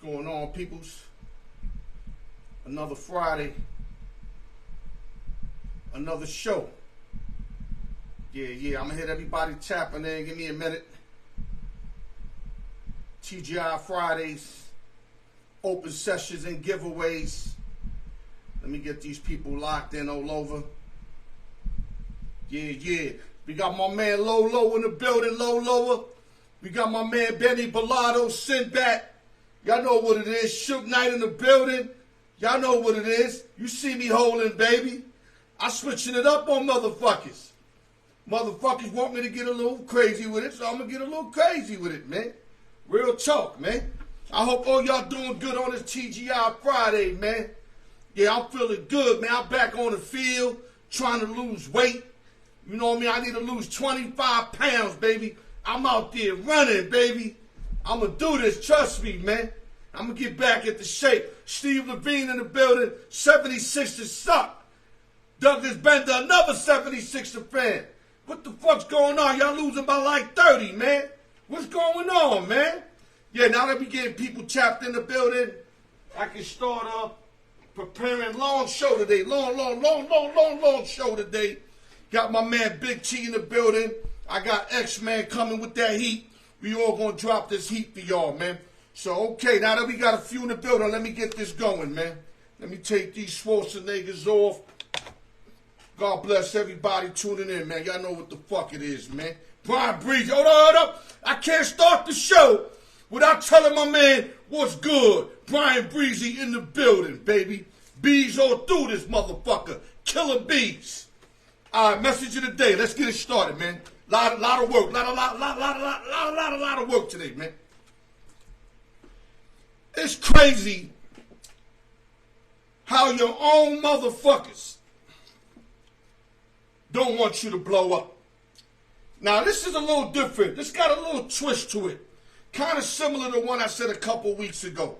Going on, peoples? Another Friday, another show. I'm gonna hit everybody tapping in. Give me a minute. TGI Fridays, open sessions and giveaways. Let me get these people locked in all over. We got my man Lolo in the building, Lolo. We got my man Benny Bellado, Sinbad. Y'all know what it is. Shook Knight in the building. Y'all know what it is. You see me holding, baby. I'm switching it up on motherfuckers. Motherfuckers want me to get a little crazy with it, so I'm going to get a little crazy with it, man. Real talk, man. I hope all y'all doing good on this TGI Friday, man. Yeah, I'm feeling good, man. I'm back on the field trying to lose weight. You know what I mean? I need to lose 25 pounds, baby. I'm out there running, baby. I'm going to do this. Trust me, man. I'm going to get back into shape. Steve Levine in the building. 76ers suck. Douglas Bender, another 76er fan. What the fuck's going on? Y'all losing by like 30, man. What's going on, man? Yeah, now that we getting people tapped in the building, I can start preparing long show today. Long show today. Got my man Big T in the building. I got X-Man coming with that heat. We all gonna drop this heat for y'all, man. So, okay, now that we got a few in the building, let me get this going, man. Let me take these Schwarzeneggers off. God bless everybody tuning in, man. Y'all know what the fuck it is, man. Brian Breezy, hold up. I can't start the show without telling my man what's good. Brian Breezy in the building, baby. Bees all through this motherfucker. Killer bees. All right, message of the day. Let's get it started, man. Lot of work. Lot of work today, man. It's crazy how your own motherfuckers don't want you to blow up. Now, this is a little different. This got a little twist to it. Kind of similar to one I said a couple weeks ago.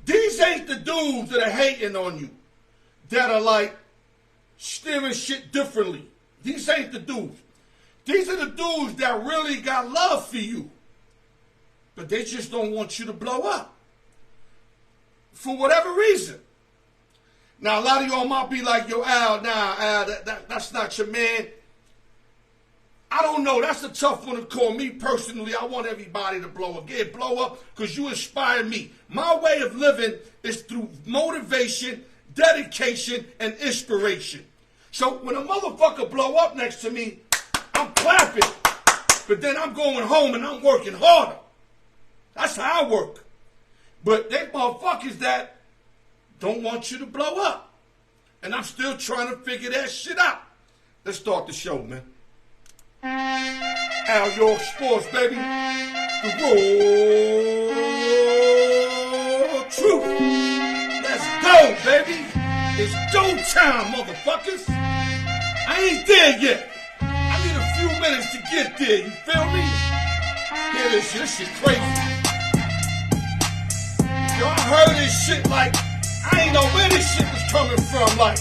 These ain't the dudes that are hating on you, that are like steering shit differently. These ain't the dudes. These are the dudes that really got love for you, but they just don't want you to blow up for whatever reason. Now, a lot of y'all might be like, yo, Al, that's not your man. I don't know. That's a tough one to call. Me personally, I want everybody to blow up. Yeah, blow up because you inspire me. My way of living is through motivation, dedication, and inspiration. So when a motherfucker blow up next to me, I'm clapping. But then I'm going home and I'm working harder. That's how I work. But they motherfuckers that don't want you to blow up. And I'm still trying to figure that shit out. Let's start the show, man. Al York Sports, baby. The raw truth. Let's go, baby. It's go time, motherfuckers. I ain't there yet. I need a few minutes to get there, you feel me? Yeah, this shit crazy. Yo, I heard this shit like, I ain't know where this shit was coming from. Like,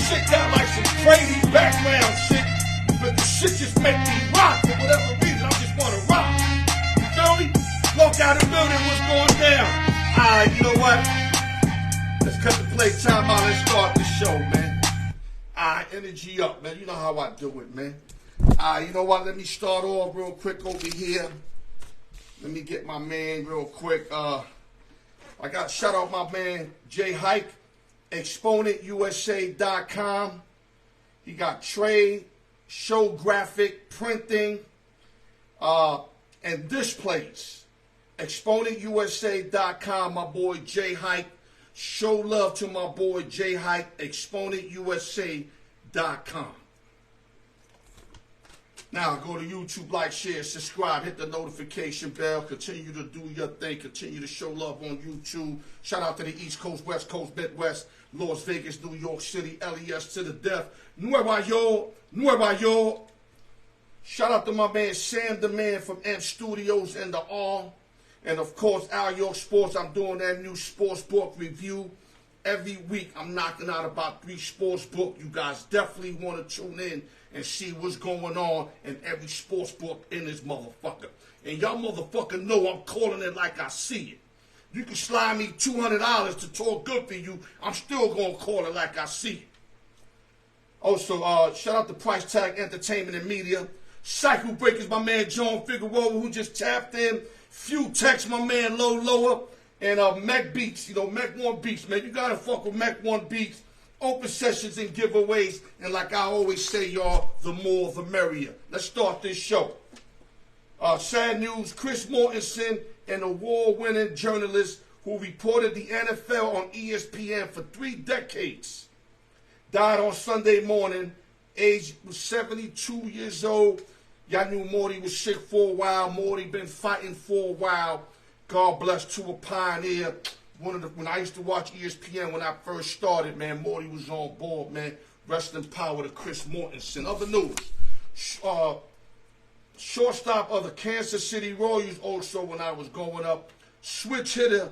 shit got like some crazy background shit, but the shit just make me rock for whatever reason. I just want to rock. You feel me? Walk out the building, what's going down? Alright, you know what? Let's cut the play time out. Let's start the show, man. Alright, energy up, man. You know how I do it, man. Alright, you know what? Let me start off real quick over here. Let me get my man real quick. I got shout out my man Jay Hike, ExponentUSA.com. He got trade, show graphic, printing, and displays. ExponentUSA.com, my boy Jay Hike. Show love to my boy Jay Hike, ExponentUSA.com. Now go to YouTube, like, share, subscribe, hit the notification bell, continue to do your thing, continue to show love on YouTube. Shout out to the East Coast, West Coast, Midwest, Las Vegas, New York City, LES to the death. Nueva York. Shout out to my man Sam the Man from M Studios and the R. And of course, Al York Sports. I'm doing that new sports book review. Every week, I'm knocking out about 3 sports books. You guys definitely want to tune in and see what's going on in every sports book in this motherfucker. And y'all motherfucker know I'm calling it like I see it. You can slide me $200 to talk good for you. I'm still going to call it like I see it. Also, shout out to Price Tag Entertainment and Media. Cycle Breakers, my man John Figueroa, who just tapped in. Few Text, my man Low Lower. And Mech Beats, Mech One Beats, man. You got to fuck with Mech One Beats. Open sessions and giveaways. And like I always say, y'all, the more the merrier. Let's start this show. Sad news, Chris Mortensen, an award-winning journalist who reported the NFL on ESPN for 3 decades, died on Sunday morning. Age was 72 years old. Y'all knew Morty was sick for a while. Morty been fighting for a while. God bless to a pioneer. When I used to watch ESPN when I first started, man, Morty was on board, man. Rest in power to Chris Mortensen. Other news. Shortstop of the Kansas City Royals also when I was growing up. Switch hitter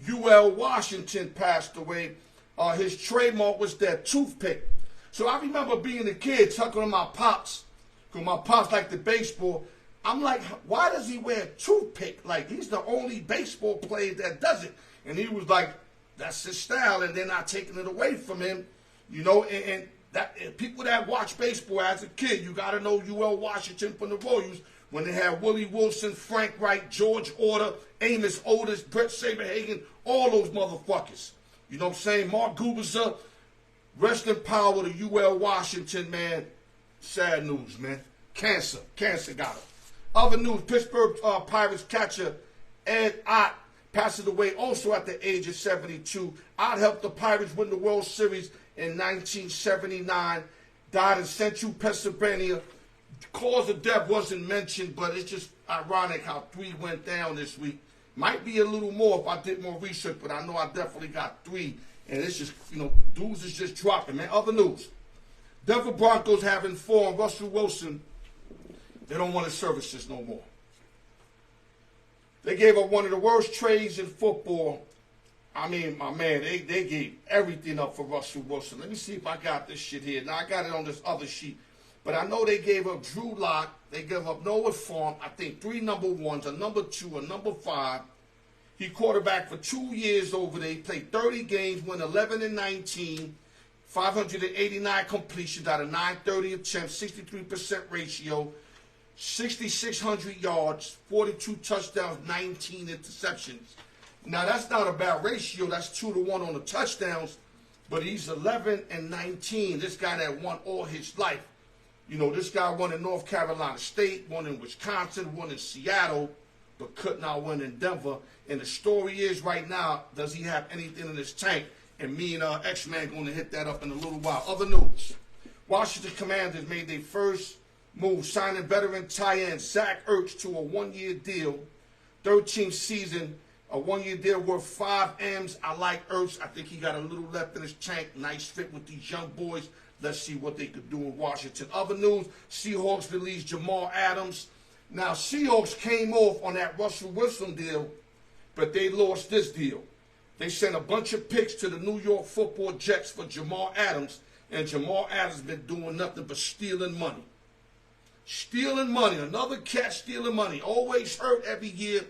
UL Washington passed away. His trademark was that toothpick. So I remember being a kid talking to my pops, because my pops liked the baseball. I'm like, why does he wear a toothpick? Like, he's the only baseball player that does it. And he was like, that's his style, and they're not taking it away from him. And people that watch baseball as a kid, you got to know UL Washington from the Royals when they had Willie Wilson, Frank Wright, George Order, Amos Otis, Brett Saberhagen, all those motherfuckers. You know what I'm saying? Mark Guberza, rest in power to UL Washington, man. Sad news, man. Cancer got him. Other news, Pittsburgh Pirates catcher Ed Ott passes away also at the age of 72. Ott helped the Pirates win the World Series in 1979. Died in Central Pennsylvania. Cause of death wasn't mentioned, but it's just ironic how 3 went down this week. Might be a little more if I did more research, but I know I definitely got 3. And it's just, dudes is just dropping, man. Other news. Denver Broncos have informed Russell Wilson they don't want his services no more. They gave up one of the worst trades in football. I mean, my man, they gave everything up for Russell Wilson. Let me see if I got this shit here. Now, I got it on this other sheet. But I know they gave up Drew Lock. They gave up Noah Fant. I think 3 number 1s, a number 2, a number 5. He quarterbacked for 2 years over there. He played 30 games, went 11-19, 589 completions out of 930 attempts, 63% ratio, 6,600 yards, 42 touchdowns, 19 interceptions. Now, that's not a bad ratio. That's 2-to-1 on the touchdowns. But he's 11-19. This guy that won all his life. This guy won in North Carolina State, won in Wisconsin, won in Seattle, but could not win in Denver. And the story is right now, does he have anything in his tank? And me and X-Man going to hit that up in a little while. Other news. Washington Commanders made their first move, signing veteran tight end Zach Ertz to a 1-year deal. 13th season, a 1-year deal worth 5 M's. I like Ertz. I think he got a little left in his tank. Nice fit with these young boys. Let's see what they could do in Washington. Other news, Seahawks released Jamal Adams. Now, Seahawks came off on that Russell Wilson deal, but they lost this deal. They sent a bunch of picks to the New York Football Jets for Jamal Adams, and Jamal Adams been doing nothing but stealing money. Stealing money. Another cat stealing money. Always hurt every year.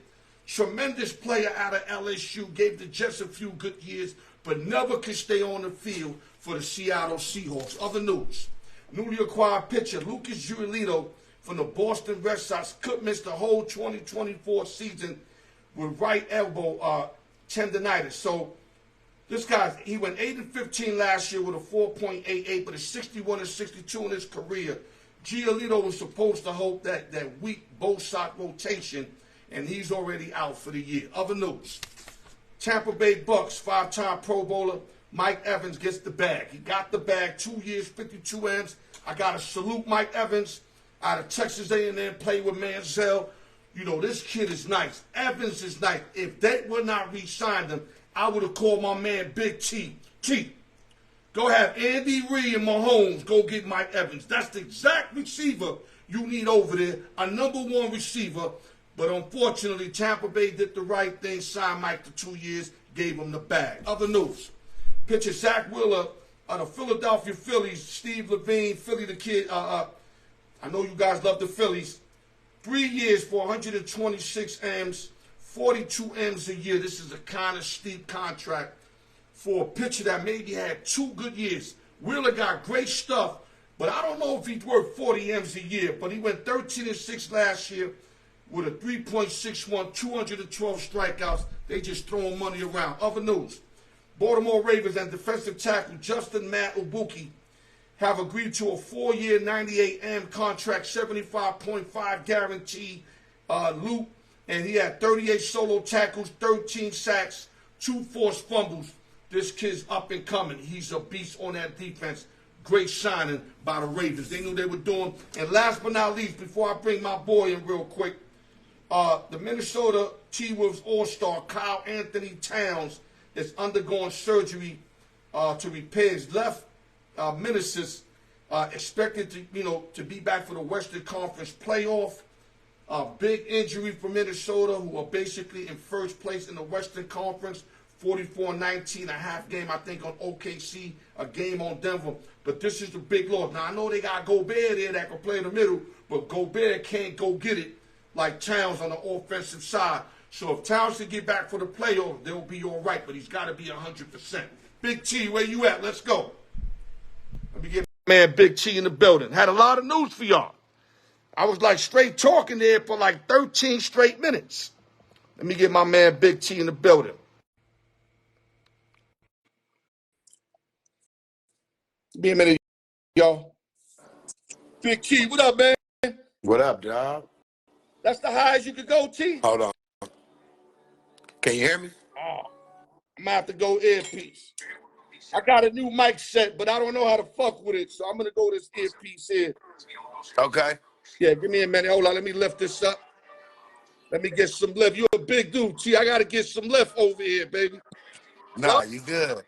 Tremendous player out of LSU. Gave the Jets a few good years, but never could stay on the field for the Seattle Seahawks. Other news. Newly acquired pitcher Lucas Giolito from the Boston Red Sox could miss the whole 2024 season with right elbow tendonitis. So this guy, he went 8-15 last year with a 4.88, but a 61-62 in his career. Giolito was supposed to hold that weak both side rotation, and he's already out for the year. Other news. Tampa Bay Bucks 5-time Pro Bowler Mike Evans gets the bag. He got the bag, 2 years, 52 M's. I got to salute Mike Evans out of Texas A&M, played with Manziel. This kid is nice. Evans is nice. If they would not re-sign him, I would have called my man Big T. T, go have Andy Reid and Mahomes go get Mike Evans. That's the exact receiver you need over there, a number 1 receiver. But unfortunately, Tampa Bay did the right thing, signed Mike to 2 years, gave him the bag. Other news. Pitcher Zach Wheeler of the Philadelphia Phillies, Steve Levine, Philly the kid. I know you guys love the Phillies. 3 years for 126 M's, 42 M's a year. This is a kind of steep contract for a pitcher that maybe had 2 good years. Wheeler got great stuff, but I don't know if he's worth 40 M's a year. But he went 13-6 last year with a 3.61, 212 strikeouts. They just throwing money around. Other news, Baltimore Ravens and defensive tackle Justin Madubuike have agreed to a 4-year, 98 M contract, 75.5 guarantee loop, and he had 38 solo tackles, 13 sacks, 2 forced fumbles. This kid's up and coming. He's a beast on that defense. Great signing by the Ravens. They knew they were doing. And last but not least, before I bring my boy in real quick, the Minnesota T-Wolves All-Star Kyle Anthony Towns is undergoing surgery to repair his left meniscus, expected to be back for the Western Conference playoff. Big injury for Minnesota, who are basically in first place in the Western Conference. 44-19, a half game, I think, on OKC, a game on Denver. But this is the big loss. Now, I know they got Gobert there that can play in the middle, but Gobert can't go get it like Towns on the offensive side. So if Towns can get back for the playoff, they'll be all right, but he's got to be 100%. Big T, where you at? Let's go. Let me get my man Big T in the building. Had a lot of news for y'all. I was like straight talking there for like 13 straight minutes. Let me get my man Big T in the building. Be a minute, y'all. Big T, what up, man? What up, dog? That's the highest you could go, T? Hold on. Can you hear me? Oh, I'm going to have to go earpiece. I got a new mic set, but I don't know how to fuck with it, so I'm going to go this earpiece here. Okay. Yeah, give me a minute. Hold on, let me lift this up. Let me get some lift. You're a big dude, T. I got to get some lift over here, baby. Nah, you good.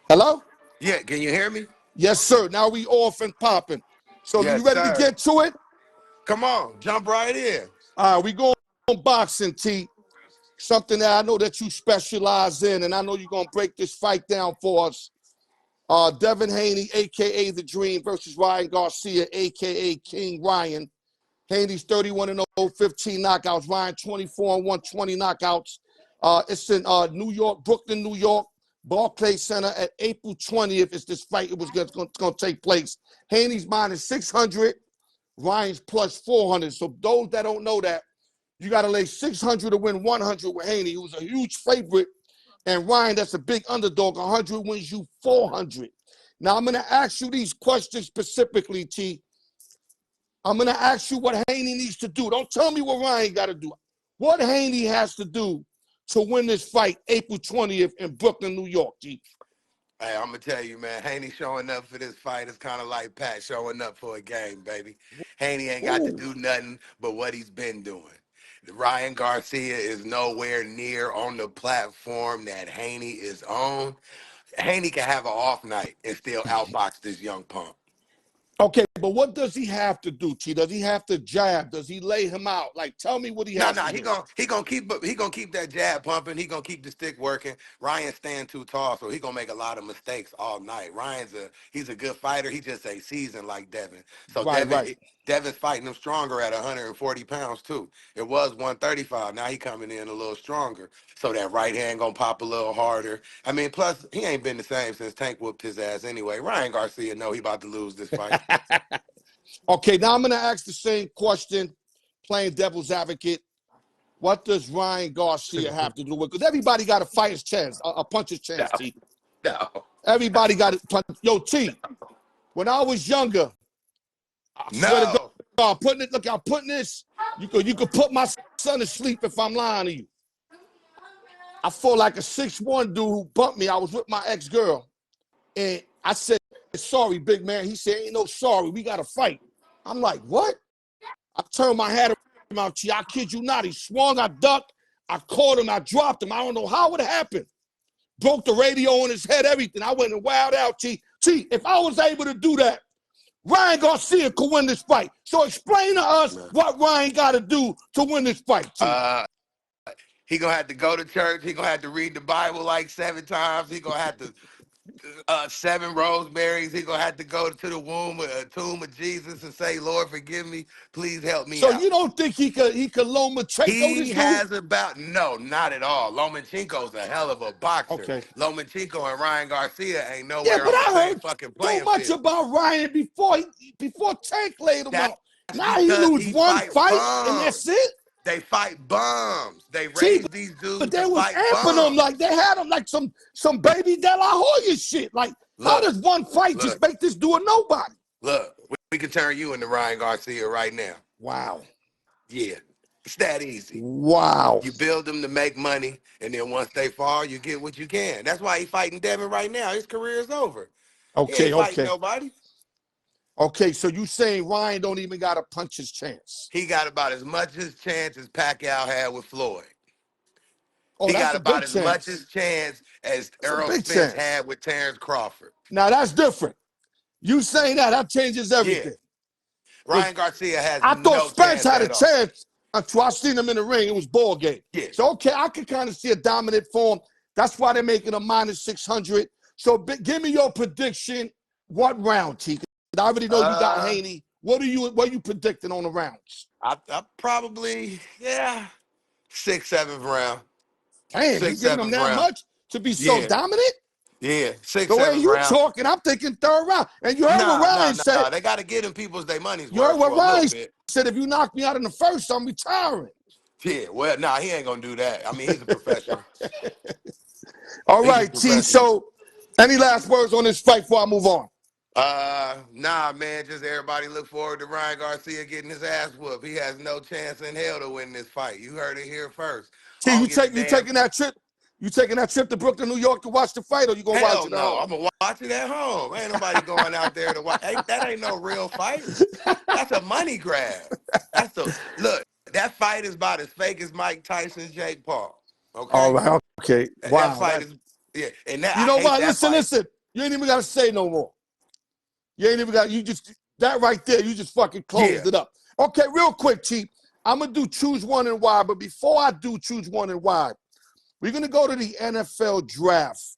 Hello? Yeah, can you hear me? Yes, sir. Now we off and popping. So Yes, you ready sir. to get to it? Come on, jump right in. All right, we going boxing, T. Something that I know that you specialize in, and I know you're going to break this fight down for us. Devin Haney, a.k.a. The Dream, versus Ryan Garcia, a.k.a. King Ryan. Haney's 31-0, 15 knockouts. Ryan 24-1, 20 knockouts. It's in New York, Brooklyn, New York. Barclays Center at April 20th is this fight. It was going to take place. Haney's minus 600, Ryan's plus 400. So those that don't know that, you got to lay 600 to win 100 with Haney, who's a huge favorite. And Ryan, that's a big underdog. 100 wins you 400. Now, I'm going to ask you these questions specifically, T. I'm going to ask you what Haney needs to do. Don't tell me what Ryan got to do. What Haney has to do to win this fight April 20th in Brooklyn, New York, G. Hey, I'm going to tell you, man, Haney showing up for this fight is kind of like Pat showing up for a game, baby. Haney ain't got to do nothing but what he's been doing. Ryan Garcia is nowhere near on the platform that Haney is on. Haney can have an off night and still outbox this young punk. Okay, but what does he have to do, T? Does he have to jab? Does he lay him out? Like, tell me what he has to do. He gonna keep that jab pumping. He gonna keep the stick working. Ryan's stand too tall, so he gonna make a lot of mistakes all night. He's a good fighter. He just ain't seasoned like Devin. So Right. Devin's fighting him stronger at 140 pounds too. It was 135. Now he coming in a little stronger. So that right hand gonna pop a little harder. I mean, plus he ain't been the same since Tank whooped his ass anyway. Ryan Garcia know he about to lose this fight. Okay, now I'm going to ask the same question, playing devil's advocate. What does Ryan Garcia have to do with? Because everybody got a fighter's chance, a puncher's chance, T. No. Everybody got a punch. Yo, T, when I was younger, I swear to God, I'm putting this. You could put my son to sleep if I'm lying to you. I fought like a 6'1" dude who bumped me. I was with my ex-girl. And I said, sorry, big man. He said, ain't no sorry. We got to fight. I'm like, what? I turned my head around, T. I kid you not. He swung, I ducked, I caught him, I dropped him. I don't know how it happened. Broke the radio on his head, everything. I went and wowed out, T. T, if I was able to do that, Ryan Garcia could win this fight. So explain to us what Ryan got to do to win this fight, T. He gonna have to go to church. He gonna have to read the Bible like 7 times. He gonna have to 7 roseberries. He gonna have to go to the tomb of Jesus and say, "Lord, forgive me. Please help me So out." you don't think he could Lomachenko He this dude? has about no, not at all. Lomachenko's a hell of a boxer. Okay. Lomachenko and Ryan Garcia ain't Yeah, nowhere but on the I same heard fucking so playing much field. about Ryan before Tank laid him That's out. Now he because lose he one fight fight and that's bums. it. They fight bums. They See, raise these but dudes they to was fight amping them like bums. they had him like some baby De La Hoya shit. Like, how Look, does one fight just look, make this dude a nobody? look. We can turn you into Ryan Garcia right now. Wow. Yeah, it's that easy. Wow. You build them to make money, and then once they fall, you get what you can. That's why he's fighting Devin right now. His career is over. He Okay, ain't fighting okay. nobody. Okay, so you saying Ryan don't even got a puncher's chance? He got about as much as chance as Pacquiao had with Floyd. Oh, He that's got a about big as much chance. as chance as That's a Errol big Spence chance. had with Terrence Crawford. Now that's different. You saying that changes Yeah, everything. Ryan Garcia has I thought no Spence chance had a at all. chance until I seen him in the ring. It was ball game. Yeah. So, okay, I can kind of see a dominant form. That's why they're making a -600. So, give me your prediction. What round, T? I already know you got Haney. What are you predicting on the rounds? I probably, 6th, 7th round. Damn, you 6th, giving them 7th that round. much to be so Yeah, dominant? yeah. 6th, The way 7th you round. talking, I'm thinking third round. And you heard what Ryan said. They got to get them people's their money's You heard worth what for a little Ryan bit. said. If you knock me out in the first, I'm retiring. Yeah, well, he ain't gonna do that. I mean, he's a professional. All He's a right, T. professional. So, any last words on this fight before I move on? Nah, man. Just everybody look forward to Ryan Garcia getting his ass whooped. He has no chance in hell to win this fight. You heard it here first. T, you taking that trip? You taking that trip to Brooklyn, New York to watch the fight, or you gonna watch Hell it at no. home? I'm gonna watch it at home. Ain't nobody going out there to watch. That ain't no real fight. That's a money grab. Look. That fight is about as fake as Mike Tyson, Jake Paul. Okay. All right. Okay. That Wow. fight is and you I know hate what? that fight. Listen. You ain't even gotta say no more. You ain't even got. You just that right there. You just fucking closed it up. Okay, real quick, Chief. I'm gonna do choose one and why, but before I do choose one and why, we're gonna go to the NFL draft.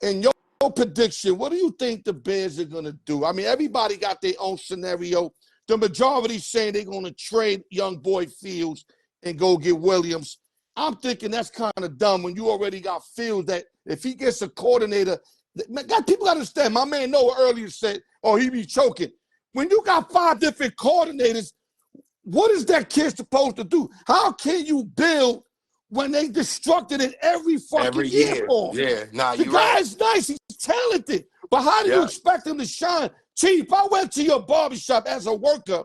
And your prediction, what do you think the Bears are gonna do? I mean, everybody got their own scenario. The majority saying they're gonna trade young boy Fields and go get Williams. I'm thinking that's kind of dumb when you already got Fields that if he gets a coordinator, people gotta understand. My man Noah earlier said, oh, he be choking. When you got 5 different coordinators, what is that kid supposed to do? How can you build when they destructed it every fucking year for him? Yeah, nah, the guy's nice, he's talented. But how do you expect him to shine? Chief, I went to your barbershop as a worker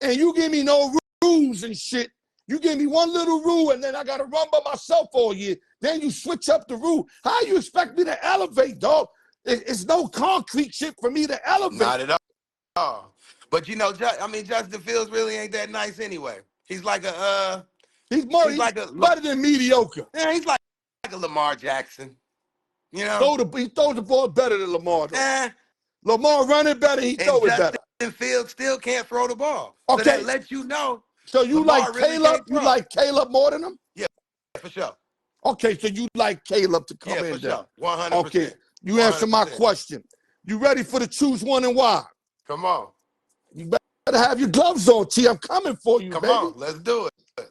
and you give me no rules and shit. You give me one little rule and then I got to run by myself all year. Then you switch up the rule. How you expect me to elevate, dog? It's no concrete shit for me to elevate. Not at all. But you know, Justin Fields really ain't that nice anyway. He's like a he's better than mediocre. Yeah, he's like a Lamar Jackson. You know, he throws the ball better than Lamar. Lamar running better, he throw it better. Justin Fields still can't throw the ball. Okay. So that lets you know. So you Lamar like Caleb? Really you like Caleb more than him? Yeah, for sure. Okay, so you like Caleb to come in for there? Sure. 100%. Okay, you answer my question. You ready for the choose one and why? Come on. You better have your gloves on, T. I'm coming for you, baby. Come on, let's do it.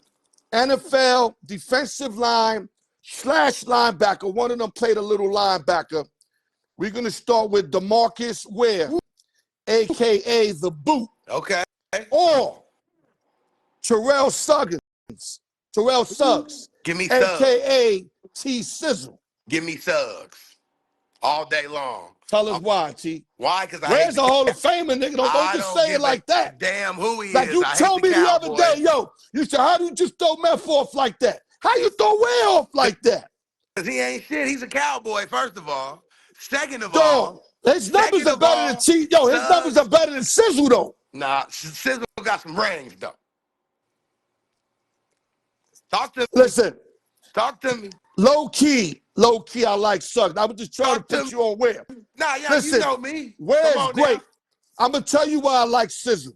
NFL defensive line / linebacker. One of them played a little linebacker. We're going to start with DeMarcus Ware, a.k.a. The Boot. Okay. Or Terrell Suggs. Give me Suggs. A.k.a. T. Sizzle. Give me Suggs. All day long. Tell us why, T. Why? Because Where's the Hall of Famer, nigga? Don't just say it like that. Damn who he like is. You told me the other day, yo, you said, how do you just throw Meth off like that? How you throw Ware off like that? Because he ain't shit. He's a cowboy, first of all. Second of all. His numbers are better than T. Yo, his numbers are better than Sizzle, though. Nah, Sizzle got some rings, though. Talk to me. Listen. Talk to me. Low key, I like Suggs. I was just trying to put you on Ware. Nah, yeah, listen, you know me. Ware's great. Now. I'm going to tell you why I like Sizzle.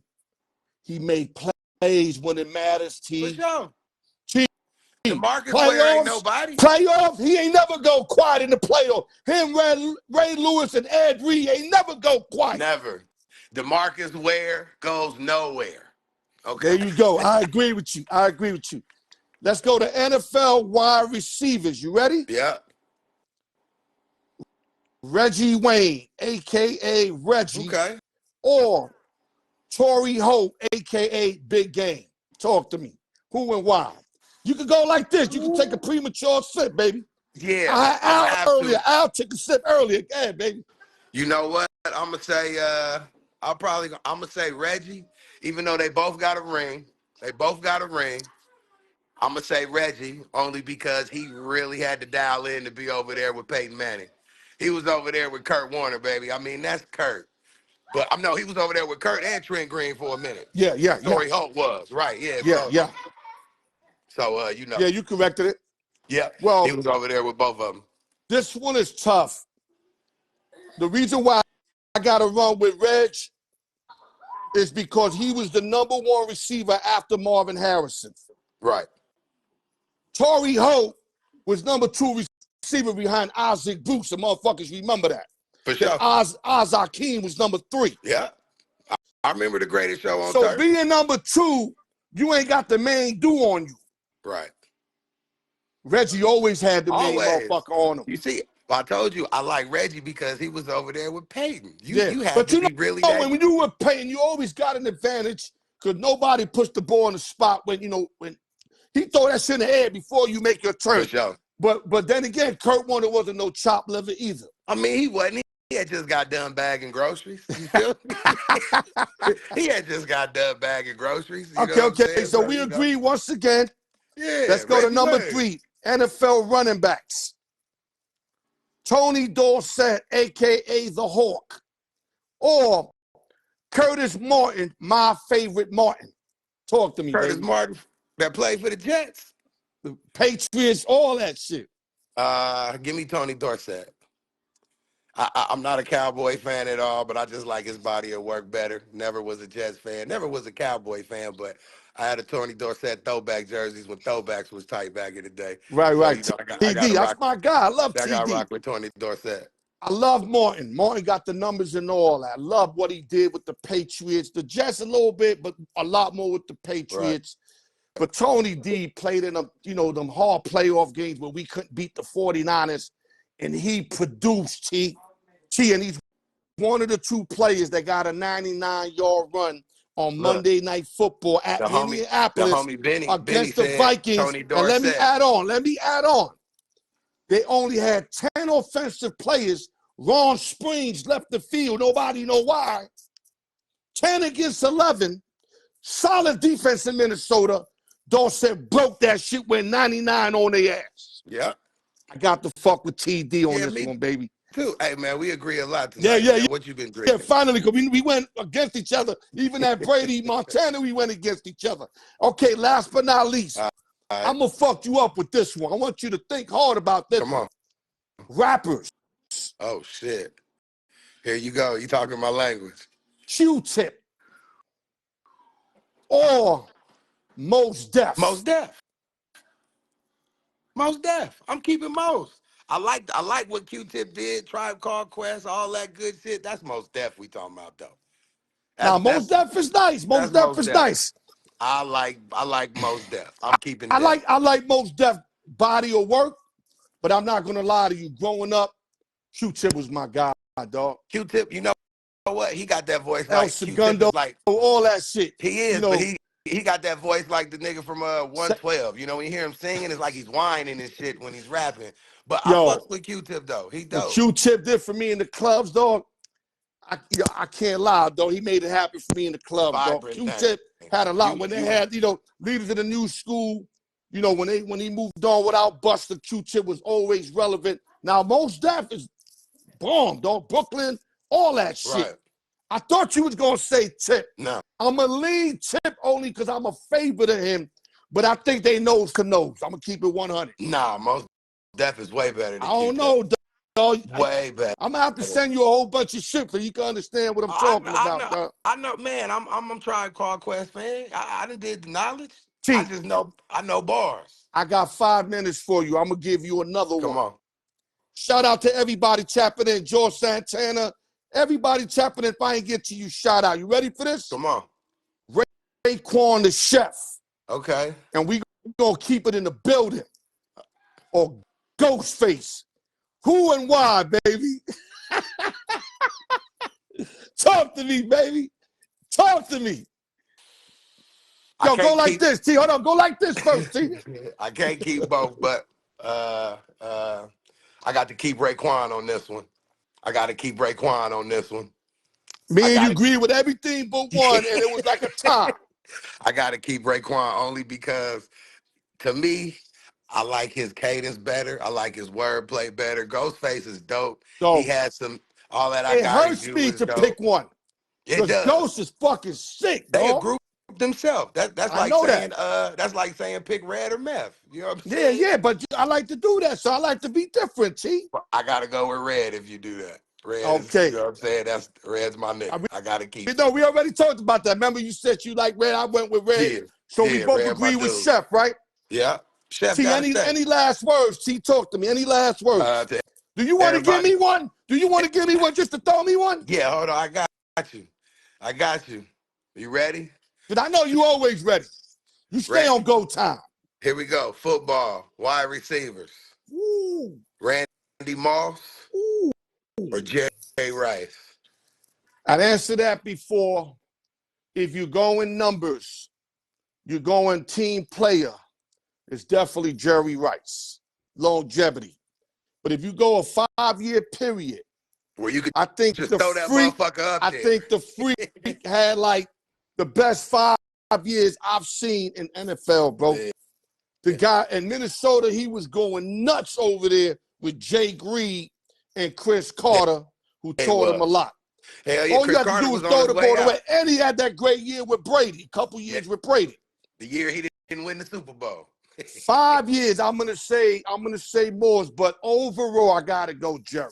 He made plays when it matters, T. For sure. T. DeMarcus Ware ain't Playoffs, nobody. playoffs, he ain't never go quiet in the playoffs. Him, Ray Lewis, and Ed Reed ain't never go quiet. Never. DeMarcus Ware goes nowhere. Okay. There you go. I agree with you. I agree with you. Let's go to NFL wide receivers. You ready? Yeah. Reggie Wayne, a.k.a. Reggie, Okay. or Torrey Holt, a.k.a. Big Game. Talk to me. Who and why? You can go like this. You can take a premature sip, baby. Yeah. I'm gonna have Earlier. to. I'll take a sip earlier. Go ahead, baby. You know what? I'm gonna say. I'm gonna say Reggie. Even though they both got a ring. I'm gonna say Reggie only because he really had to dial in to be over there with Peyton Manning. He was over there with Kurt Warner, baby. I mean, that's Kurt. But I know he was over there with Kurt and Trent Green for a minute. Yeah. Torrey Holt was, right. Yeah. Yeah. So, Yeah, you corrected it. Yeah, well, he was over there with both of them. This one is tough. The reason why I got to run with Reg is because he was the #1 receiver after Marvin Harrison. Right. Torrey Holt was #2 receiver behind Isaac Bruce. And motherfuckers remember that. For sure. Oz Hakeem was #3. Yeah. I remember the greatest show on So turf. Being #2, you ain't got the main do on you. Right. Reggie always had the main motherfucker on him. You see, I told you I like Reggie because he was over there with Peyton. You had but to you be know, really when you were Peyton, you always got an advantage because nobody pushed the ball in the spot when he throw that shit in the air before you make your turn. For sure. But then again, Kurt Warner wasn't no chop liver either. I mean, he wasn't. He had just got done bagging groceries. You feel me? He had just got done bagging groceries. You know what I'm saying? So we agree once again. Yeah. Let's go to number 3, NFL running backs. Tony Dorsett, a.k.a. the Hawk, or Curtis Martin, my favorite Martin. Talk to me, Curtis baby. Martin that played for the Jets. The Patriots, all that shit. Give me Tony Dorsett. I'm not a Cowboy fan at all, but I just like his body of work better. Never was a Jets fan. Never was a Cowboy fan, but I had a Tony Dorsett throwback jerseys when throwbacks was tight back in the day. Right. So, TD, that's my guy. I love TD. I got to rock with Tony Dorsett. I love Martin. Martin got the numbers and all that. I love what he did with the Patriots. The Jets a little bit, but a lot more with the Patriots. Right. But Tony D played in them hard playoff games where we couldn't beat the 49ers, and he produced and he's one of the 2 players that got a 99-yard run on Monday Night Football at Indianapolis against the Vikings. And let me add on. They only had 10 offensive players. Ron Springs left the field. Nobody know why. 10 against 11. Solid defense in Minnesota. Dorsett broke that shit, went 99 on their ass. Yeah. I got to fuck with TD on this one, baby. Too. Hey, man, we agree a lot tonight. Yeah. What you been drinking? Yeah, finally, because we went against each other. Even at Brady, Montana, we went against each other. Okay, last but not least, I'm going to fuck you up with this one. I want you to think hard about this. Come on. Rappers. Oh, shit. Here you go. You talking my language. Q-Tip. Or Mos Def. Mos Def. I'm keeping Mos. I like what Q-Tip did, Tribe Called Quest, all that good shit. That's Mos Def we talking about though. Now Mos Def is nice. Mos Def is nice. I like Mos Def. I'm keeping. I like Mos Def body of work, but I'm not gonna lie to you. Growing up, Q-Tip was my guy, dog. Q-Tip, you know what? He got that voice El like Segundo, like all that shit. He is, but he got that voice like the nigga from 112. You know, when you hear him singing, it's like he's whining and shit when he's rapping. But I fuck with Q-Tip though. He dope. What Q-Tip did for me in the clubs, dog. I can't lie, though. He made it happen for me in the club, dog. Q-Tip had a lot when they had, leaders of the new school. When he moved on without Buster, Q-Tip was always relevant. Now Mos Def is bomb, dog. Brooklyn, all that shit. Right. I thought you was gonna say Tip. No, I'm gonna lead Tip only because I'm a favorite of him. But I think they nose to nose. I'm gonna keep it 100. Nah, Mos Def is way better than I don't know, dog. Way better. I'm gonna have to send you a whole bunch of shit so you can understand what I'm talking about, dog. I know, man. I'm Tribe Called Quest fan. I done did the knowledge. I T, just know I know bars. I got 5 minutes for you. I'm going to give you another Come one. on. Shout out to everybody tapping in. George Santana. Everybody tapping in. If I ain't get to you, shout out. You ready for this? Come on. Raekwon the chef. Okay. And we going to keep it in the building. Or Ghostface. Who and why, baby? Talk to me, baby. Talk to me. I Yo, go can't like keep this, T. Hold on. Go like this first, T. I can't keep both, but I got to keep Raekwon on this one. I got to keep Raekwon on this one. I Me and you got agreed with everything but one, and it was like a tie. I got to keep Raekwon only because to me, I like his cadence better. I like his wordplay better. Ghostface is dope. He So has some all that I it got in hurts you me is to pick dope. one. It Because does. Ghost is fucking sick, They dog. agree with themselves. That's I like know that. saying pick red or meth. You know what I'm Yeah, saying? yeah, but I like to do that, so I like to be different, T. I gotta go with red if you do that. Red is, you Okay. know what I'm saying? That's red's my nigga. I gotta You keep it. know, we already talked about that. Remember you said you like red, I went with red. Yeah, So we yeah, both red my agree with dude. Chef, right? Yeah. Chef T, gotta stay. any last words? T, talk to me. Any last words? To Do you want to give everybody. me one? Do you want to give me one just to throw me one? Yeah, hold on. I got you. I got you. You ready? Because I know you always ready. You stay on Ready. go time. Here we go. Football, wide receivers. Ooh, Randy Moss ooh. or Jerry Rice? I'd answered that before. If you go in numbers, you go in team player, it's definitely Jerry Rice. Longevity. But if you go a 5-year period, Where you could I think just the throw that freak, motherfucker up I there. think the freak had like the best 5 years I've seen in NFL, bro. Yeah. The guy in Minnesota, he was going nuts over there with Jay Greed and Chris Carter, who Hey, taught him a was. lot. Hell yeah, All you Chris had to Carter do was was on throw his the way ball away. out. And he had that great year with Brady, a couple Yeah. years with Brady. The year he didn't win the Super Bowl. 5 years, I'm gonna say Morse, but overall, I gotta go Jerry.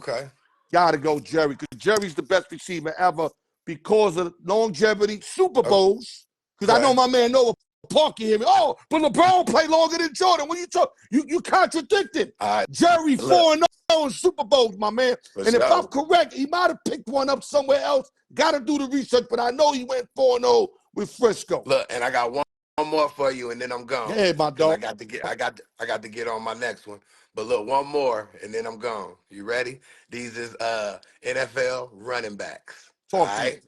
Okay. Gotta go Jerry, because Jerry's the best receiver ever because of longevity, Super Bowls. Because I know Okay. my man Noah Parker hear me. Oh, but LeBron played longer than Jordan. When you talk, you contradicted. All right. Jerry Look, 4-0 in Super Bowls, my man. for And if I'm sure. correct, he might have picked one up somewhere else. Gotta do the research, but I know he went 4-0 with Frisco. Look, and I got one more for you, and then I'm gone. Yeah, my Because dog. I got to get on my next one. But look, one more, and then I'm gone. You ready? These is NFL running backs. All Talk to me. right.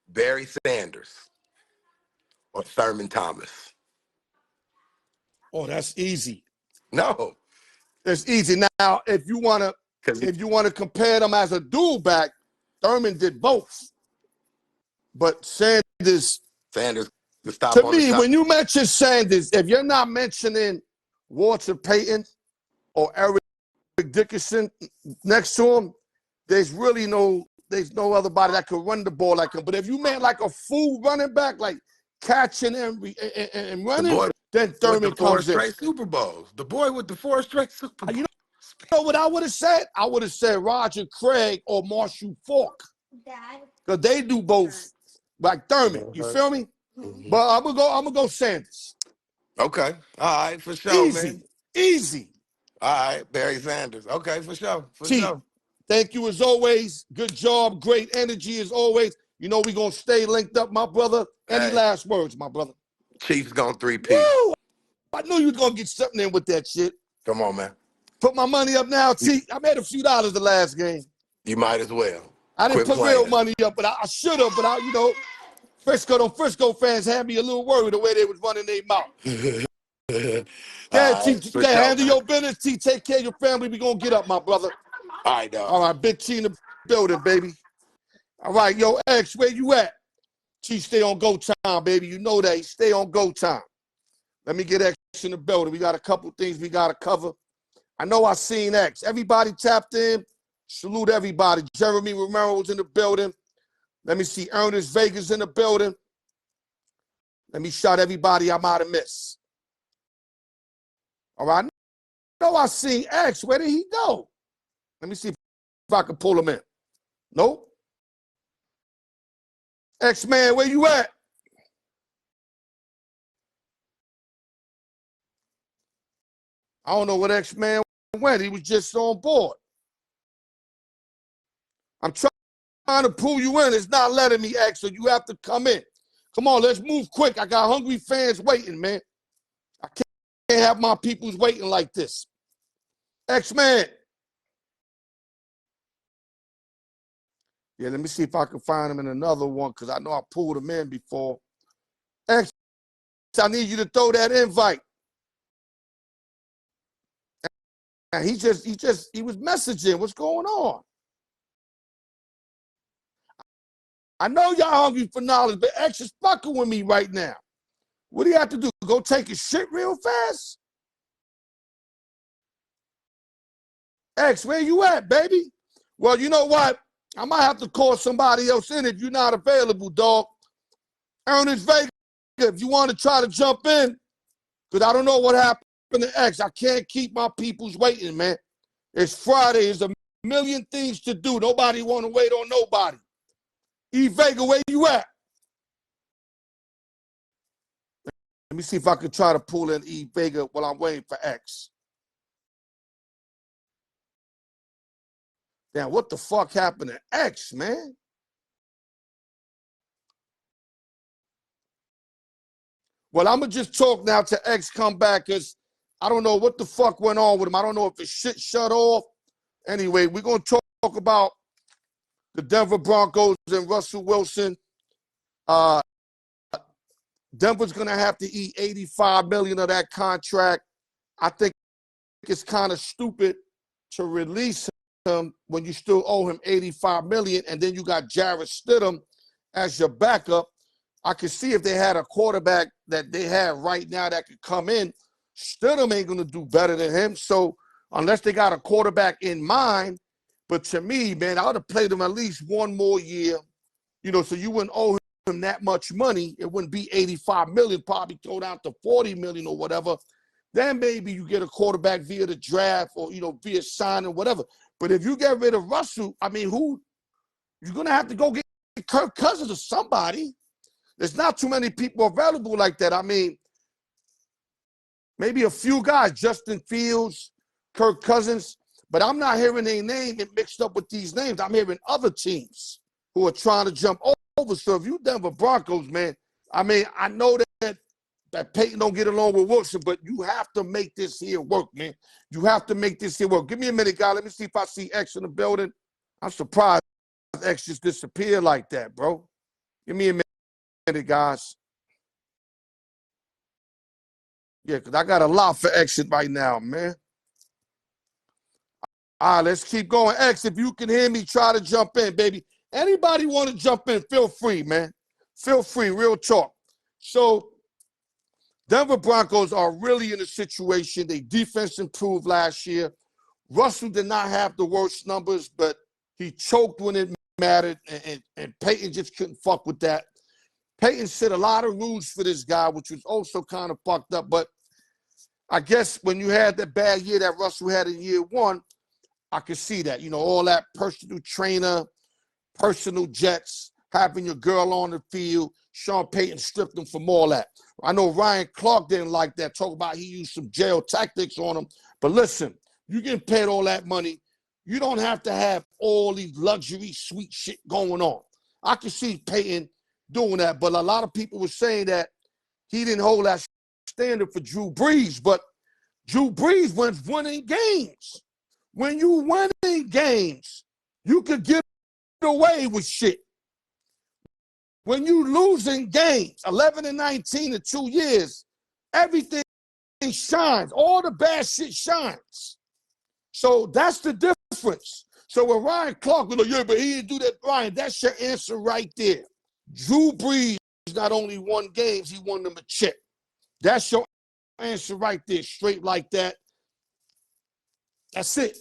Barry Sanders or Thurman Thomas. Oh, that's easy. No. It's easy. Now, if you Because wanna compare them as a dual back, Thurman did both. But Sanders, Sanders could stop to on the me, top. when you mention Sanders, if you're not mentioning Walter Payton or Eric Dickerson next to him, there's no other body that could run the ball like him. But if you meant like a full running back, like catching and The running, boy then with the Thurman 4 comes in. straight Super Bowls. The boy with the 4 straight Super Bowls. You know what I would have said? I would have said Roger Craig or Marshall Faulk. Because they do both like Thurman. You feel me? Mhm. But I'm gonna go Sanders. Okay. All right, for sure, man. Easy. Easy. All right, Barry Sanders. Okay, for sure. For T, sure. thank you as always. Good job. Great energy as always. You know we're gonna stay linked up, my brother. Any Hey, last words, my brother? Chiefs gonna 3-peat. Woo! I knew you was gonna get something in with that shit. Come on, man. Put my money up now, You, T. I made a few dollars the last game. you might as well. I didn't Quit put real playing. money up, but I should have. But Frisco fans had me a little worried the way they was running their mouth. Yeah, All T, right, for yeah, sure, handle man. your business, T. Take care of your family. We gonna get up, my brother. All right, dog. All right, big T in the building, baby. All right, yo, X, where you at? T, stay on go time, baby. You know that. Stay on go time. Let me get X in the building. We got a couple things we got to cover. I know I seen X. Everybody tapped in. Salute everybody. Jeremy Romero's in the building. Let me see Ernest Vegas in the building. Let me shout everybody I might have missed. All right. I know I seen X. Where did he go? Let me see if I can pull him in. Nope. X-Man, where you at? I don't know what X-Man went. He was just on board. I'm trying to pull you in. It's not letting me, X, so you have to come in. Come on, let's move quick. I got hungry fans waiting, man. I can't have my peoples waiting like this. X-Man. Yeah, let me see if I can find him in another one, because I know I pulled him in before. X, I need you to throw that invite. And he was messaging. What's going on? I know y'all hungry for knowledge, but X is fucking with me right now. What do you have to do? Go take a shit real fast? X, where you at, baby? Well, you know what? I might have to call somebody else in if you're not available, dog. Ernest Vega, if you want to try to jump in, because I don't know what happened to X. I can't keep my peoples waiting, man. It's Friday. There's a million things to do. Nobody want to wait on nobody. E. Vega, where you at? Let me see if I can try to pull in E. Vega while I'm waiting for X. Damn, what the fuck happened to X, man? Well, I'm going to just talk now till X come back, because I don't know what the fuck went on with him. I don't know if his shit shut off. Anyway, we're going to talk about the Denver Broncos and Russell Wilson. Denver's going to have to eat $85 million of that contract. I think it's kind of stupid to release him when you still owe him $85 million, and then you got Jarrett Stidham as your backup. I could see if they had a quarterback that they have right now that could come in, Stidham ain't going to do better than him. So unless they got a quarterback in mind, but to me, man, I would have played him at least one more year, so you wouldn't owe him that much money. It wouldn't be $85 million, probably throw down to $40 million or whatever. Then maybe you get a quarterback via the draft or, via signing, whatever. But if you get rid of Russell, I mean, you're going to have to go get Kirk Cousins or somebody. There's not too many people available like that. I mean, maybe a few guys, Justin Fields, Kirk Cousins, but I'm not hearing their name mixed up with these names. I'm hearing other teams who are trying to jump over. So if you Denver Broncos, man, I mean, I know that Peyton don't get along with Wilson, but you have to make this here work, man. You have to make this here work. Give me a minute, guy. Let me see if I see X in the building. I'm surprised X just disappeared like that, bro. Give me a minute, guys. Yeah, because I got a lot for exit right now, man. All right, let's keep going. X, if you can hear me, try to jump in, baby. Anybody want to jump in, feel free, man. Feel free, real talk. So Denver Broncos are really in a situation. Their defense improved last year. Russell did not have the worst numbers, but he choked when it mattered, and Peyton just couldn't fuck with that. Peyton set a lot of rules for this guy, which was also kind of fucked up. But I guess when you had that bad year that Russell had in year one, I could see that. All that personal trainer, personal jets, having your girl on the field. Sean Payton stripped him from all that. I know Ryan Clark didn't like that. Talk about he used some jail tactics on him. But listen, you getting paid all that money. You don't have to have all these luxury, sweet shit going on. I can see Payton doing that, but a lot of people were saying that he didn't hold that standard for Drew Brees, but Drew Brees was winning games. When you winning games, you could get away with shit. When you losing games, 11-19 in 2 years, everything shines. All the bad shit shines. So that's the difference. So when Ryan Clark was like, yeah, but he didn't do that, Ryan, that's your answer right there. Drew Brees not only won games, he won them a chip. That's your answer right there, straight like that. That's it.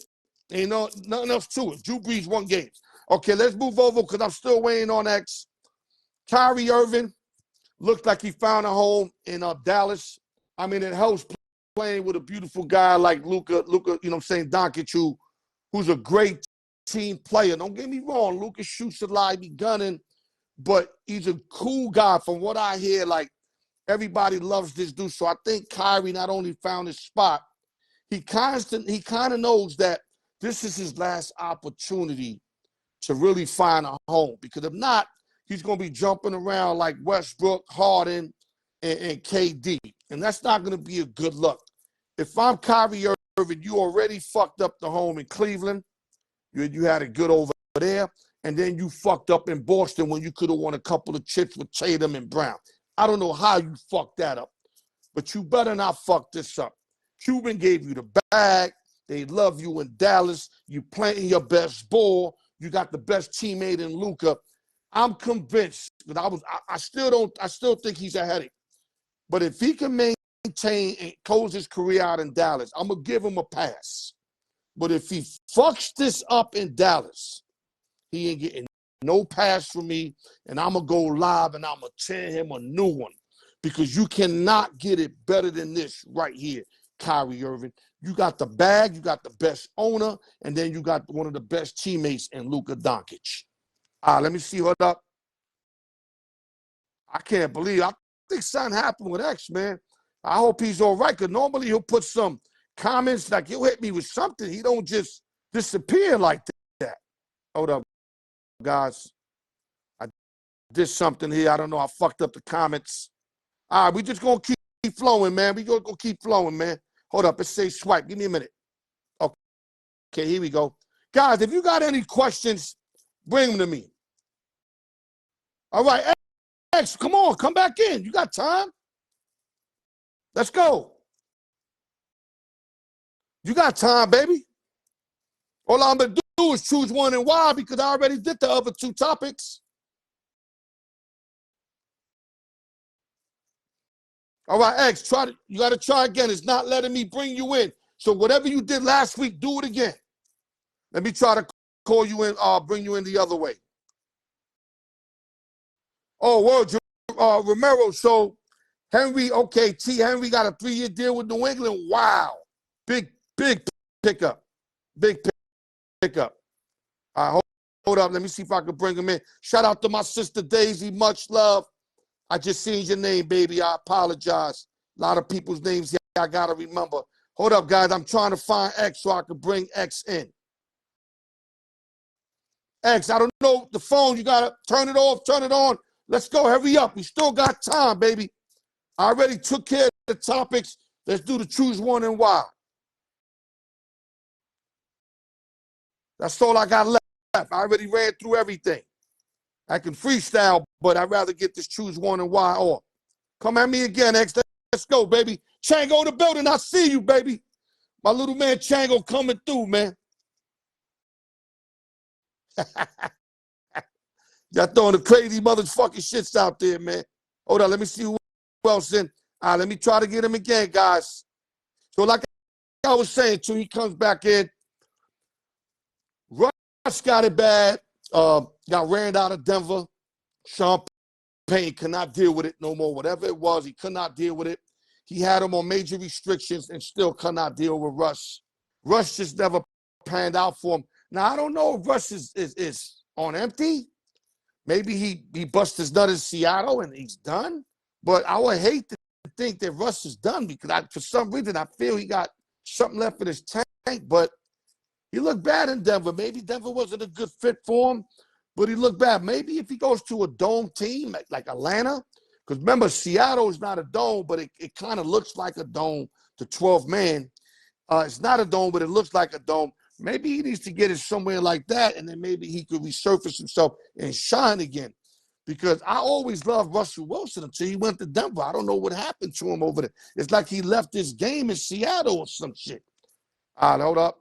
Ain't nothing else to it. Drew Brees won games. Okay, let's move over because I'm still waiting on X. Kyrie Irving looked like he found a home in Dallas. I mean, it helps playing with a beautiful guy like Luka, Doncic, who's a great team player. Don't get me wrong, Luka shoots a lot, be gunning, but he's a cool guy. From what I hear, like, everybody loves this dude. So I think Kyrie not only found his spot, he kind of knows that this is his last opportunity to really find a home. Because if not, he's going to be jumping around like Westbrook, Harden, and KD. And that's not going to be a good look. If I'm Kyrie Irving, you already fucked up the home in Cleveland. You had it good over there. And then you fucked up in Boston when you could have won a couple of chips with Tatum and Brown. I don't know how you fucked that up. But you better not fuck this up. Cuban gave you the bag. They love you in Dallas. You playing your best ball. You got the best teammate in Luka. I'm convinced, but I still think he's a headache. But if he can maintain and close his career out in Dallas, I'm gonna give him a pass. But if he fucks this up in Dallas, he ain't getting no pass from me, and I'm gonna go live and I'm gonna tear him a new one. Because you cannot get it better than this right here, Kyrie Irving. You got the bag, you got the best owner, and then you got one of the best teammates in Luka Doncic. Let me see. Hold up. I can't believe. I think something happened with X, man. I hope he's all right, because normally he'll put some comments, like he'll hit me with something. He don't just disappear like that. Hold up, guys. I did something here. I don't know. I fucked up the comments. All right, we just going to keep flowing, man. We going to keep flowing, man. Hold up. It says swipe. Give me a minute. Okay, here we go. Guys, if you got any questions, bring them to me. All right, X, come on. Come back in. You got time? Let's go. You got time, baby. All I'm going to do is choose one and why, because I already did the other two topics. All right, X, you got to try again. It's not letting me bring you in. So whatever you did last week, do it again. Let me try to call you in, bring you in the other way. Oh, word, Romero. So Henry, okay, T. Henry got a 3-year deal with New England. Wow. Big pickup. Big pickup. Hold up. Let me see if I can bring him in. Shout out to my sister Daisy. Much love. I just seen your name, baby. I apologize. A lot of people's names here I got to remember. Hold up, guys. I'm trying to find X so I can bring X in. X, I don't know the phone. You got to turn it off, turn it on. Let's go. Hurry up. We still got time, baby. I already took care of the topics. Let's do the choose one and why. That's all I got left. I already ran through everything. I can freestyle, but I'd rather get this choose one and why off. Come at me again, X. Let's go, baby. Chango in the building. I see you, baby. My little man Chango coming through, man. Y'all throwing the crazy motherfucking shits out there, man. Hold on, let me see who else in. All right, let me try to get him again, guys. So like I was saying, too, he comes back in. Russ got it bad. Got ran out of Denver. Sean Payne could not deal with it no more. Whatever it was, he could not deal with it. He had him on major restrictions and still could not deal with Russ. Russ just never panned out for him. Now, I don't know if Russ is on empty. Maybe he bust his nut in Seattle and he's done. But I would hate to think that Russ is done because for some reason I feel he got something left in his tank. But he looked bad in Denver. Maybe Denver wasn't a good fit for him, but he looked bad. Maybe if he goes to a dome team like Atlanta, because remember, Seattle is not a dome, but it kind of looks like a dome, the 12 man. It's not a dome, but it looks like a dome. Maybe he needs to get it somewhere like that, and then maybe he could resurface himself and shine again. Because I always loved Russell Wilson until he went to Denver. I don't know what happened to him over there. It's like he left this game in Seattle or some shit. All right, hold up.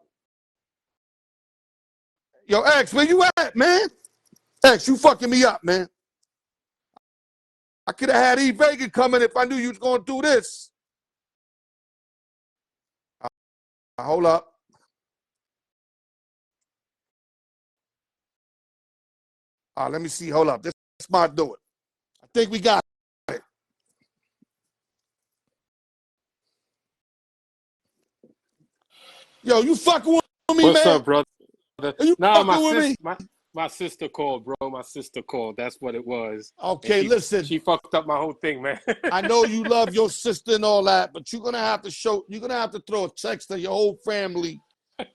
Yo, X, where you at, man? X, you fucking me up, man. I could have had E. Vega coming if I knew you was going to do this. Hold up. Let me see. Hold up. This might do it. I think we got it. Yo, you fucking with me, What's man? up, brother? Are you Nah, fucking with me? My sister called, bro. My sister called. That's what it was. Okay, listen. She fucked up my whole thing, man. I know you love your sister and all that, but you're gonna have to throw a text to your whole family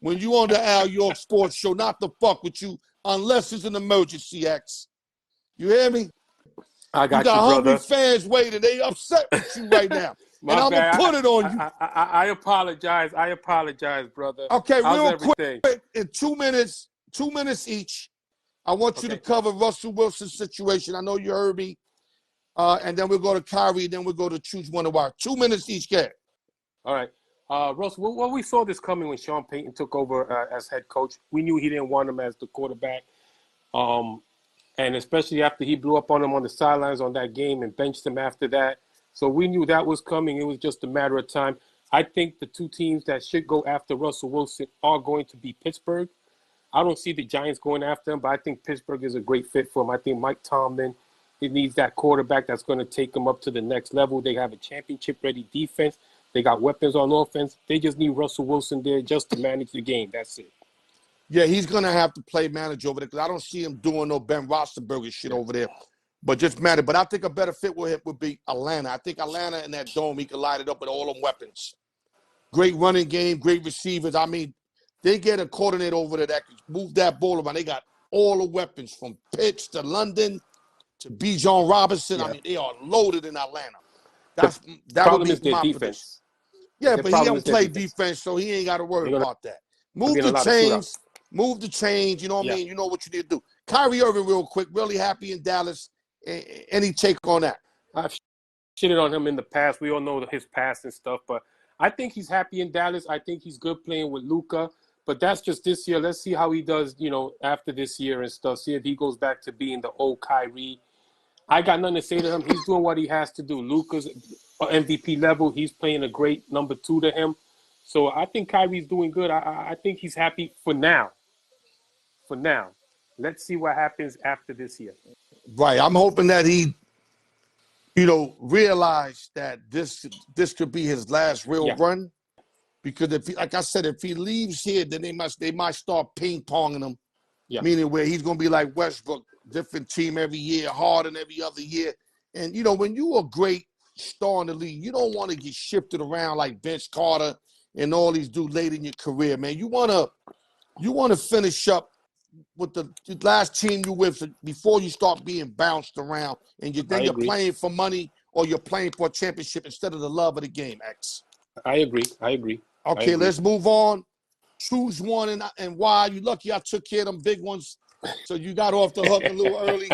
when you on the Al York Sports Show, not to fuck with you unless it's an emergency, X. You hear me? I got you got brother. hungry fans waiting. They upset with you right now. And I'm going to put it on you. I apologize. I apologize, brother. Okay, how's real everything? Quick, in 2 minutes each, I want you to cover Russell Wilson's situation. I know you heard me. And then we'll go to Kyrie, then we'll go to choose one of our 2 minutes each game. All right. Russell, well, we saw this coming when Sean Payton took over as head coach. We knew he didn't want him as the quarterback. And especially after he blew up on him on the sidelines on that game and benched him after that. So we knew that was coming. It was just a matter of time. I think the two teams that should go after Russell Wilson are going to be Pittsburgh. I don't see the Giants going after him, but I think Pittsburgh is a great fit for him. I think Mike Tomlin, he needs that quarterback that's going to take him up to the next level. They have a championship-ready defense. They got weapons on offense. They just need Russell Wilson there just to manage the game. That's it. Yeah, he's going to have to play manager over there because I don't see him doing no Ben Roethlisberger shit over there. But just matter. But I think a better fit with him would be Atlanta. I think Atlanta in that dome, he can light it up with all them weapons. Great running game, great receivers. I mean, they get a coordinator over there that can move that ball around. They got all the weapons from Pitts to London to Bijan Robinson. Yeah. I mean, they are loaded in Atlanta. That would be my defense. Yeah, but he don't play defense, so he ain't got to worry about that. Move the chains. You know what I mean? You know what you need to do. Kyrie Irving, real quick, really happy in Dallas. Any take on that? I've shitted on him in the past. We all know his past and stuff, but I think he's happy in Dallas. I think he's good playing with Luka, but that's just this year. Let's see how he does, after this year and stuff. See if he goes back to being the old Kyrie. I got nothing to say to him. He's doing what he has to do. Luka's MVP level. He's playing a great number 2 to him. So I think Kyrie's doing good. I think he's happy for now. For now. Let's see what happens after this year. Right. I'm hoping that he, realize that this could be his last real run. Because if he leaves here, then they might start ping-ponging him. Yeah. Meaning where he's going to be like Westbrook, different team every year, Harden every other year. And, when you're a great star in the league, you don't want to get shifted around like Vince Carter and all these dudes late in your career, man. You want to finish up with the last team you with before you start being bounced around and you're playing for money or you're playing for a championship instead of the love of the game, X. I agree. Okay, let's move on. Choose one and why. You lucky I took care of them big ones, so you got off the hook a little early.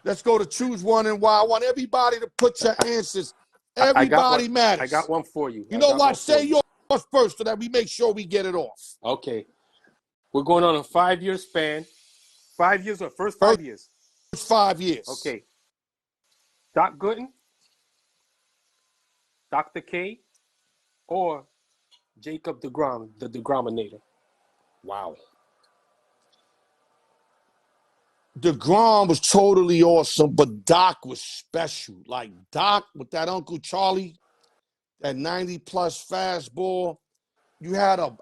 Let's go to choose one and why. I want everybody to put your answers. Everybody matters. I got one for you. You know what? Say yours first so that we make sure we get it off. Okay. We're going on a 5-year span. 5 years or first 5 years? First 5 years. Okay. Doc Gooden, Dr. K, or Jacob DeGrom, the DeGrominator? Wow. DeGrom was totally awesome, but Doc was special. Like Doc with that Uncle Charlie, that 90-plus fastball. You had a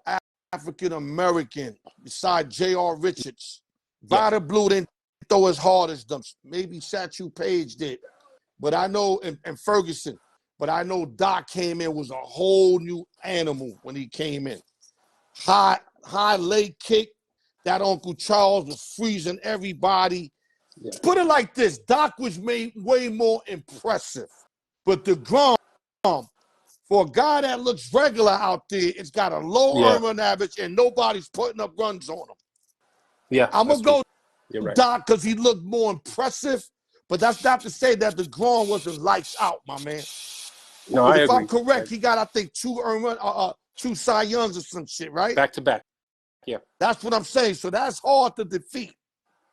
African-American beside J.R. Richards. Vada Blue didn't throw as hard as them. Maybe Satchel Paige did. But I know, and Ferguson, but I know Doc came in, was a whole new animal when he came in. High leg kick. That Uncle Charles was freezing everybody. Yeah. Put it like this. Doc was made way more impressive. But DeGrom, for a guy that looks regular out there, it's got a low run average and nobody's putting up runs on him. Yeah, I'm going to go Doc because he looked more impressive. But that's not to say that DeGrom wasn't lights out, my man. No, I agree. If I'm correct, he got, I think, 2 Cy Youngs or some shit, right? Back to back. Yeah. That's what I'm saying. So that's hard to defeat.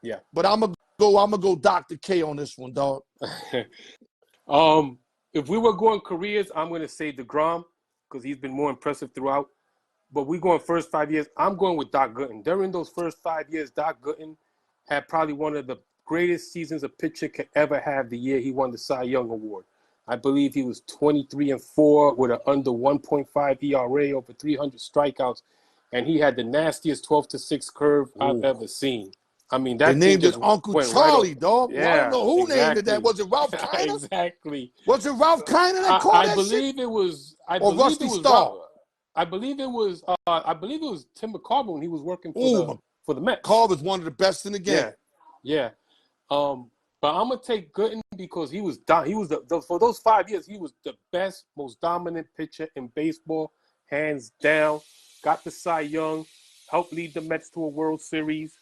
Yeah. But I'm gonna go Dr. K on this one, dog. If we were going careers, I'm gonna say DeGrom because he's been more impressive throughout. But we going first 5 years, I'm going with Doc Gooden. During those first 5 years, Doc Gooden had probably one of the greatest seasons a pitcher could ever have the year he won the Cy Young Award. I believe he was 23-4 with an under 1.5 ERA, over 300 strikeouts. And he had the nastiest 12-6 curve I've ever seen. I mean, They that thing named it just Uncle went right Charlie, up. dog. Well, I don't Yeah, know who named it exactly. that. Was it Ralph Kiner? Exactly. Was it Ralph Kiner that called I that shit? believe it was. I Or believe it Rusty was. Starr? I believe it was. I believe it was Tim McCarver when he was working Ooh, for the Mets. McCarver's one of the best in the game. Yeah, yeah. But I'm gonna take Gooden because he was for those 5 years he was the best, most dominant pitcher in baseball, hands down. Got the Cy Young, helped lead the Mets to a World Series.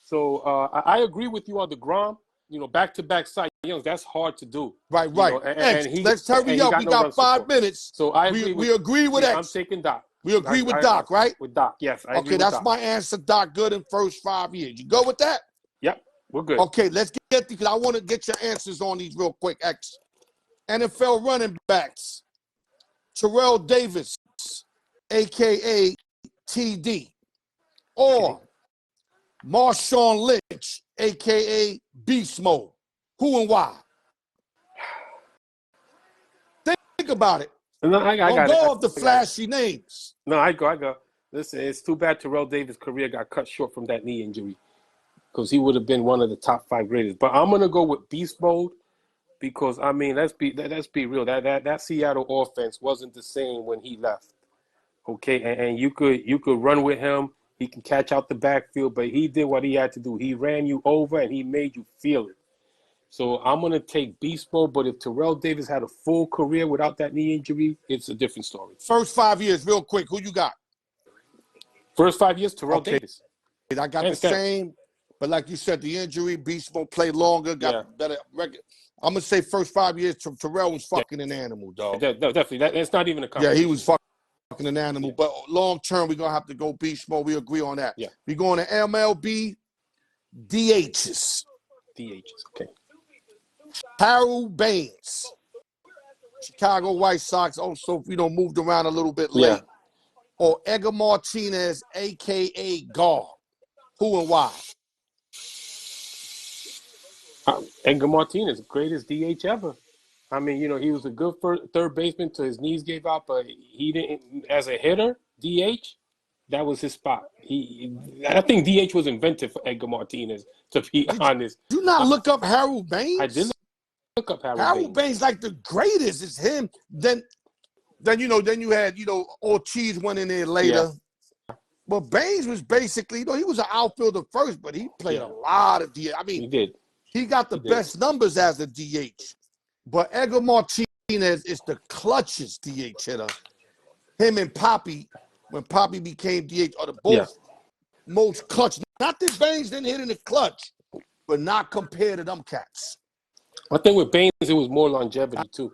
So I agree with you on the Grom. You know, back-to-back Cy Youngs, that's hard to do. Right, You right. know, X, and he let's hurry up. got We no got run 5 support. minutes. So I agree We agree with I'm X. taking Doc. We agree with Doc, right? With Doc, yes, I agree Okay, with that's Doc. my answer, Doc Gooden, first 5 years. You go with that? Yep, we're good. Okay, let's get because I want to get your answers on these real quick, X. NFL running backs. Terrell Davis, a.k.a. TD. Or Marshawn Lynch, a.k.a. Beast Mode. Who and why? Think about it. No, I Don't got go it. off the flashy names. No, I go. Listen, it's too bad Terrell Davis' career got cut short from that knee injury because he would have been one of the top 5 greatest. But I'm gonna go with Beast Mode because I mean, let's be real. That Seattle offense wasn't the same when he left. Okay, and you could run with him. He can catch out the backfield, but he did what he had to do. He ran you over and he made you feel it. So I'm gonna take Beast Mode. But if Terrell Davis had a full career without that knee injury, it's a different story. First 5 years, real quick. Who you got? First 5 years, Terrell Davis. I got the same, but like you said, the injury, Beast Mode played longer, got better record. I'm going to say first 5 years, Terrell was fucking an animal, dog. Definitely. It's not even a conversation. Yeah, he was fucking an animal. Yeah. But long term, we're going to have to go Beast Mode. We agree on that. Yeah. We're going to MLB DHs. Okay. Harold Baines, Chicago White Sox, also, moved around a little bit late. Yeah. Or Edgar Martinez, a.k.a. Gar. Who and why? Edgar Martinez, greatest DH ever. I mean, he was a good third baseman till his knees gave out, but he didn't, as a hitter, DH, that was his spot. I think DH was invented for Edgar Martinez, to be honest. Did you not look up Harold Baines? I did look up Harold Baines. Harold Baines, like the greatest. It's him. Then you had, Ortiz went in there later. Yeah. But Baines was basically, he was an outfielder first, but he played a lot of DH. I mean, he did. He got the best numbers as a DH. But Edgar Martinez is the clutchest DH hitter. Him and Poppy, when Poppy became DH, are the both most clutch. Not that Baines didn't hit in the clutch, but not compared to them cats. I think with Baines, it was more longevity, too.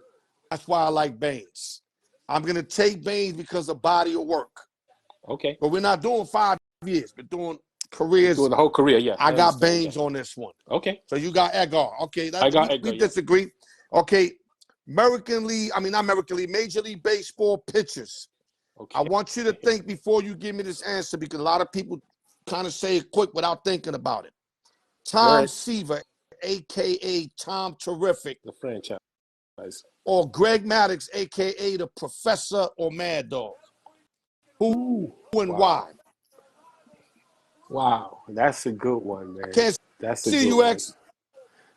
That's why I like Baines. I'm going to take Baines because of body of work. Okay. But we're not doing 5 years. We're doing careers. Doing the whole career, yeah. I got Baines on this one. Okay. So you got Edgar. Okay. I got Edgar, we disagree. Okay. Major League Baseball pitchers. Okay. I want you to think before you give me this answer because a lot of people kind of say it quick without thinking about it. Tom Seaver, a.k.a. Tom Terrific. The franchise. Or Greg Maddux, a.k.a. the Professor or Mad Dog. Who and why? Wow, that's a good one, man. That's a see good you, one. X.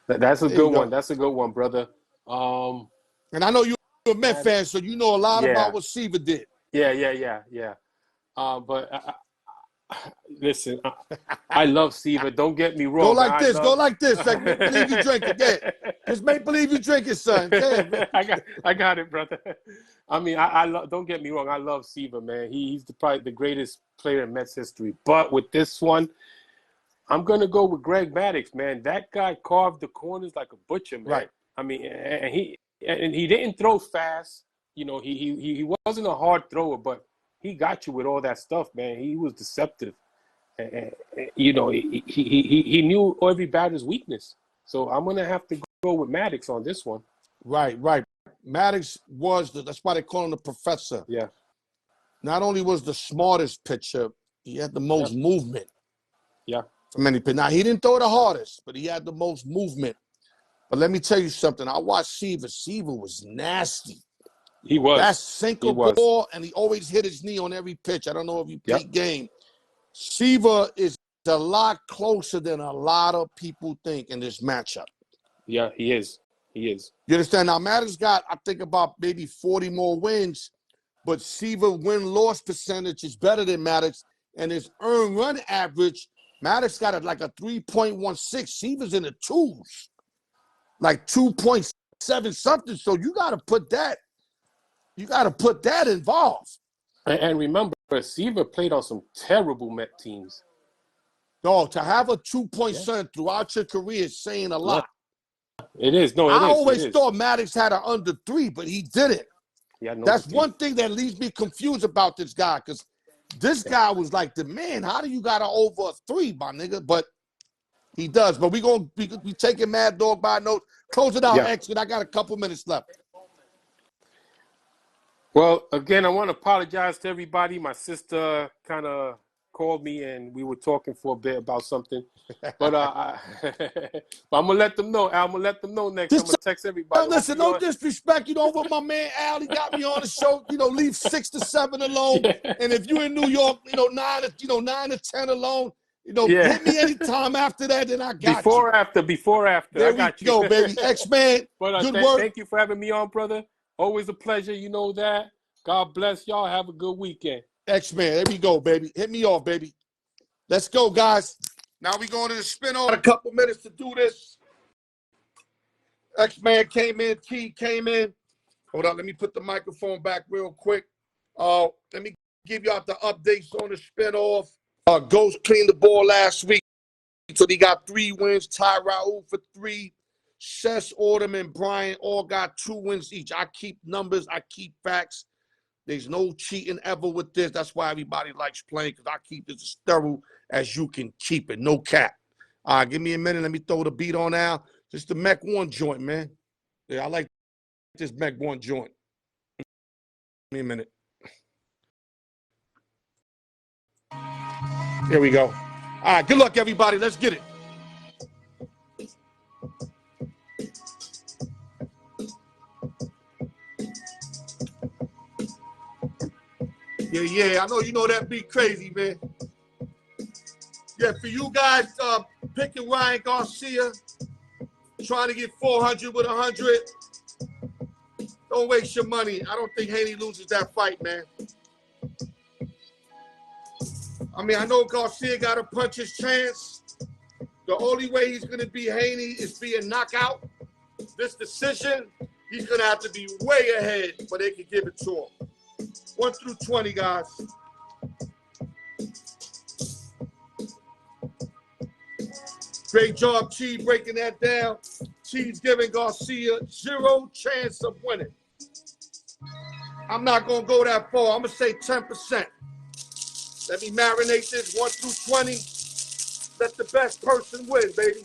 That's a good one. That's a good one, brother. And I know you're a Met fan, so you know a lot about what Seaver did. Yeah. But listen, I love Seaver. Don't get me wrong. Go like this. Like, make believe you drink it. Yeah. Just make believe you drink it, son. Yeah, I got it, brother. I mean, don't get me wrong. I love Seaver, man. He's probably the greatest player in Mets history. But with this one, I'm going to go with Greg Maddux, man. That guy carved the corners like a butcher, man. Right. I mean, and he didn't throw fast. He wasn't a hard thrower, but he got you with all that stuff, man. He was deceptive. And he knew every batter's weakness. So I'm going to have to go with Maddux on this one. Right. Maddux that's why they call him the Professor. Yeah. Not only was the smartest pitcher, he had the most movement. Yeah. From any pitch. Now, he didn't throw the hardest, but he had the most movement. But let me tell you something. I watched Seaver. Seaver was nasty. He was. That sinker ball, and he always hit his knee on every pitch. I don't know if you played game. Seaver is a lot closer than a lot of people think in this matchup. Yeah, he is. He is. You understand? Now, Maddox got, I think, about maybe 40 more wins, but Seaver win-loss percentage is better than Maddox, and his earned run average, Maddox got like a 3.16. Seaver's in the twos, like 2.7 something. So you got to put that involved. And remember, Seaver played on some terrible Met teams. No, to have a 2.7 throughout your career is saying a lot. It is. No, it is. I always thought Maddox had an under 3, but he didn't. Yeah, That's one thing that leaves me confused about this guy, because this guy was like the man. How do you got an over a 3, my nigga? But he does. But we taking Mad Dog by note. Close it out, X, and I got a couple minutes left. Well, again, I want to apologize to everybody. My sister kind of called me, and we were talking for a bit about something. But I'm gonna let them know. I'm gonna let them know next. I'm gonna text everybody. Listen, no disrespect. You know, with my man Al, he got me on the show. You know, leave 6 to 7 alone. Yeah. And if you in New York, 9 to 10 alone. Hit me anytime after that, then I got Before after. There I got you. Go, baby. X-Man, good work. Thank you for having me on, brother. Always a pleasure. You know that. God bless y'all. Have a good weekend. X-Man, there we go, baby. Hit me off, baby. Let's go, guys. Now we going to the spin-off. Got a couple minutes to do this. X-Man came in. T came in. Hold on. Let me put the microphone back real quick. Let me give y'all the updates on the spin-off. Ghost cleaned the ball last week. So he got 3 wins. Ty Raul for 3. Sess, Autumn, and Brian all got 2 wins each. I keep numbers. I keep facts. There's no cheating ever with this. That's why everybody likes playing, because I keep this as thorough as you can keep it. No cap. Give me a minute. Let me throw the beat on now. Just the Mech 1 joint, man. Yeah, I like this Mech 1 joint. Give me a minute. Here we go. All right, good luck, everybody. Let's get it. Yeah, I know you know that beat crazy, man. Yeah, for you guys picking Ryan Garcia, trying to get 400 with 100, don't waste your money. I don't think Haney loses that fight, man. I mean, I know Garcia got to punch his chance. The only way he's going to beat Haney is via knockout. This decision, he's going to have to be way ahead, but they can give it to him. 1 through 20, guys. Great job, Chi, breaking that down. Chi's giving Garcia 0 chance of winning. I'm not going to go that far. I'm going to say 10%. Let me marinate this 1 through 20. Let the best person win, baby.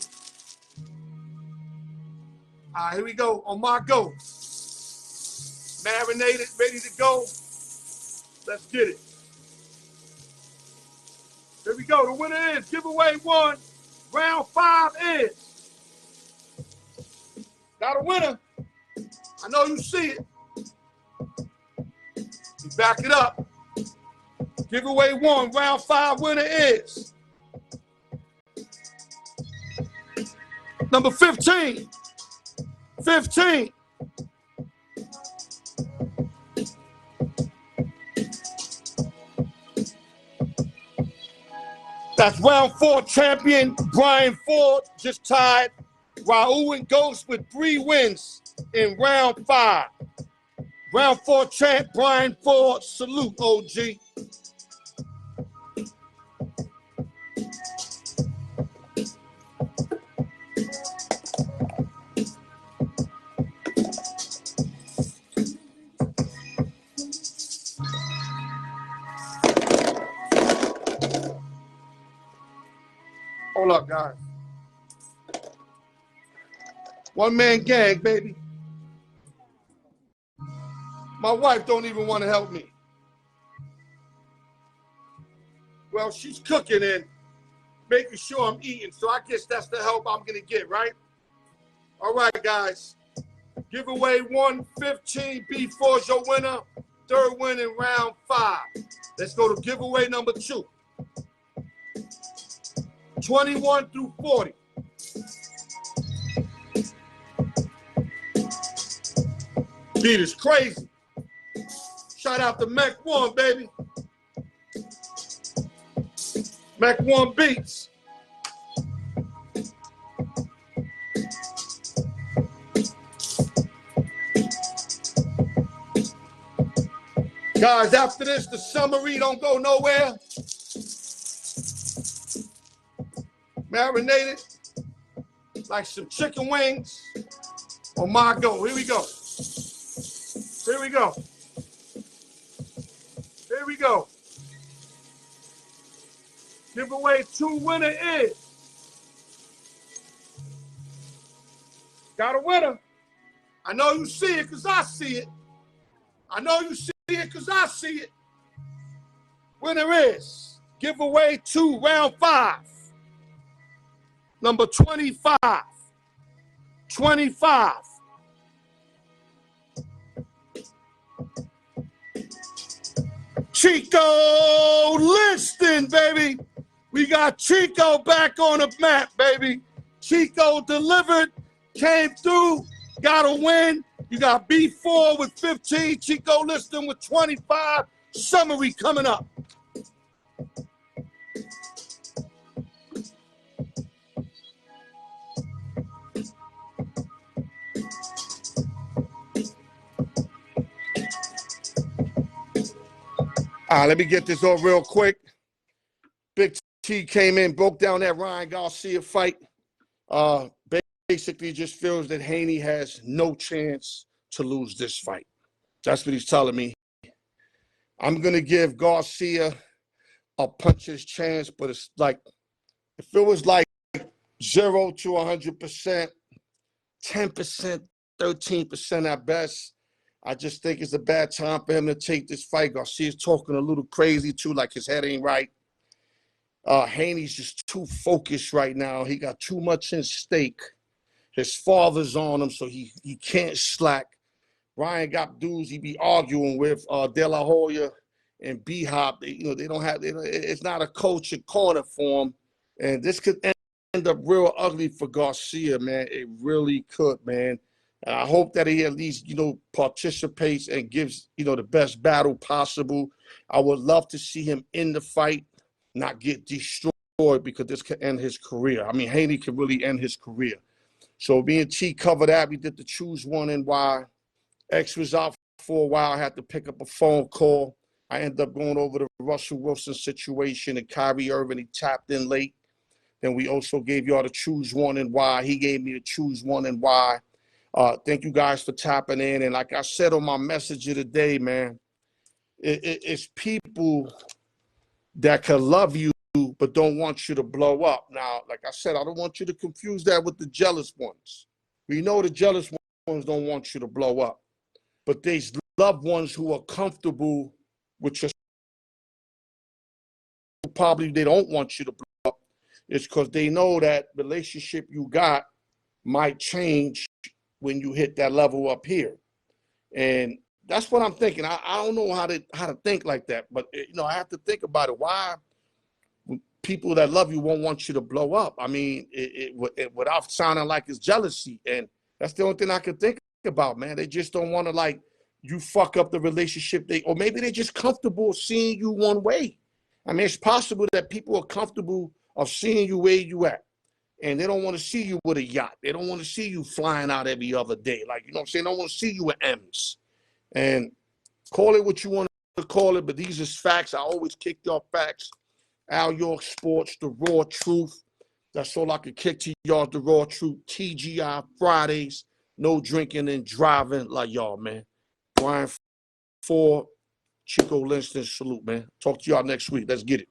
All right, here we go. On my go. Marinated, ready to go. Let's get it. Here we go. The winner is giveaway 1. Round 5 is. Got a winner. I know you see it. You back it up. Giveaway 1. Round 5 winner is number 15. 15. That's round 4 champion Brian Ford, just tied Raul and Ghost with 3 wins in round 5. Round 4 champ Brian Ford, salute OG. Hold up, guys. One man gang, baby. My wife don't even want to help me. Well, she's cooking and making sure I'm eating, so I guess that's the help I'm going to get, right? All right, guys. Giveaway 115. B4's your winner. 3rd win in round 5. Let's go to giveaway number 2. 21 through 40. Beat is crazy. Shout out to Mac 1, baby. Mac 1 beats. Guys, after this, the summary don't go nowhere. Marinated like some chicken wings on my go. Here we go. Here we go. Here we go. Giveaway 2 winner is. Got a winner. I know you see it because I see it. I know you see it because I see it. Winner is giveaway 2, round 5. Number 25. 25. Chico Liston, baby. We got Chico back on the map, baby. Chico delivered, came through, got a win. You got B4 with 15, Chico Liston with 25. Summary coming up. Let me get this over real quick. Big T came in, broke down that Ryan Garcia fight. Basically just feels that Haney has no chance to lose this fight. That's what he's telling me. I'm going to give Garcia a puncher's chance, but it's like, if it was like 0 to 100%, 10%, 13% at best, I just think it's a bad time for him to take this fight. Garcia's talking a little crazy too, like his head ain't right. Haney's just too focused right now. He got too much in stake. His father's on him, so he can't slack. Ryan got dudes he be arguing with, De La Hoya and B-Hop. They don't have, it's not a coach and corner for him. And this could end up real ugly for Garcia, man. It really could, man. And I hope that he at least, participates and gives, the best battle possible. I would love to see him in the fight, not get destroyed, because this could end his career. I mean, Haney could really end his career. So me and T covered that. We did the choose one and why. X was out for a while. I had to pick up a phone call. I ended up going over the Russell Wilson situation and Kyrie Irving. He tapped in late. Then we also gave y'all the choose one and why. He gave me the choose one and why. Thank you guys for tapping in. And like I said on my message of the day, man, it's people that can love you but don't want you to blow up. Now, like I said, I don't want you to confuse that with the jealous ones. We know the jealous ones don't want you to blow up. But there's loved ones who are comfortable with your, probably they don't want you to blow up. It's because they know that relationship you got might change when you hit that level up here. And that's what I'm thinking. I don't know how to think like that, but I have to think about it. Why people that love you won't want you to blow up? I mean, without sounding like it's jealousy, and that's the only thing I can think about, man. They just don't want to, like, you fuck up the relationship. Or maybe they're just comfortable seeing you one way. I mean, it's possible that people are comfortable of seeing you where you at, and they don't want to see you with a yacht. They don't want to see you flying out every other day. Like, you know what I'm saying? They don't want to see you with M's. And call it what you want to call it, but these is facts. I always kick y'all facts. Al York Sports, the raw truth. That's all I can kick to y'all, the raw truth. TGI Fridays, no drinking and driving like y'all, man. Brian 4, Chico Liston, salute, man. Talk to y'all next week. Let's get it.